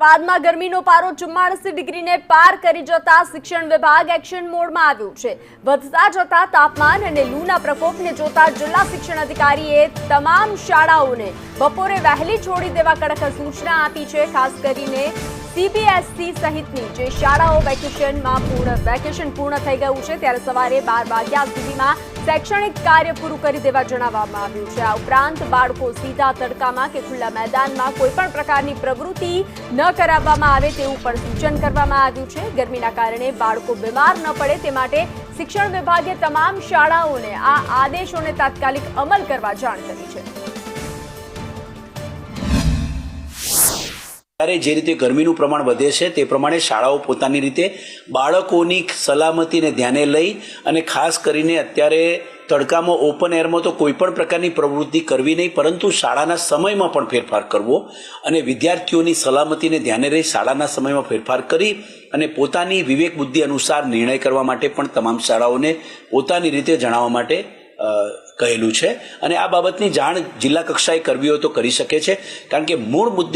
અમદાવાદમાં ગરમીનો પારો 44 ડિગ્રીને પાર કરી જતા શિક્ષણ વિભાગ એક્શન મોડમાં આવ્યું છે। વધતા જતા તાપમાન અને લૂના પ્રકોપને જોતા જિલ્લા શિક્ષણ અધિકારીએ તમામ શાળાઓને બપોરે વહેલી છોડી દેવા કડક સૂચના આપી છે। ખાસ કરીને સીબીએસઈ સહિતની જે શાળાઓ વેકેશન પૂર્ણ થઈ ગયું છે ત્યારે સવારે 12 વાગ્યા સુધીમાં શૈક્ષણિક કાર્ય પૂરું કરી દેવા જણાવવામાં આવ્યું છે। આ ઉપરાંત બાળકો સીધા તડકામાં કે ખુલ્લા મેદાનમાં કોઈ પણ પ્રકારની પ્રવૃત્તિ ન કરાવવામાં આવે તેવું પણ સૂચન કરવામાં આવ્યું છે। ગરમીના કારણે બાળકો બીમાર ન પડે તે માટે શિક્ષણ વિભાગે તમામ શાળાઓને આ આદેશોને તાત્કાલિક અમલ કરવા જાણ કરી છે। ત્યારે જે રીતે ગરમીનું પ્રમાણ વધે છે તે પ્રમાણે શાળાઓ પોતાની રીતે બાળકોની સલામતીને ધ્યાને લઈ અને ખાસ કરીને અત્યારે તડકામાં ઓપન એરમાં તો કોઈ પણ પ્રકારની પ્રવૃત્તિ કરવી નહીં, પરંતુ શાળાના સમયમાં પણ ફેરફાર કરવો અને વિદ્યાર્થીઓની સલામતીને ધ્યાને રહી શાળાના સમયમાં ફેરફાર કરી અને પોતાની વિવેક બુદ્ધિ અનુસાર નિર્ણય કરવા માટે પણ તમામ શાળાઓને પોતાની રીતે જણાવવા માટે કહેલું છે। અને આ બાબતની જાણ જિલ્લા કક્ષાએ કરવી હોય તો કરી શકે છે, કારણ કે મૂળ મુદ્દે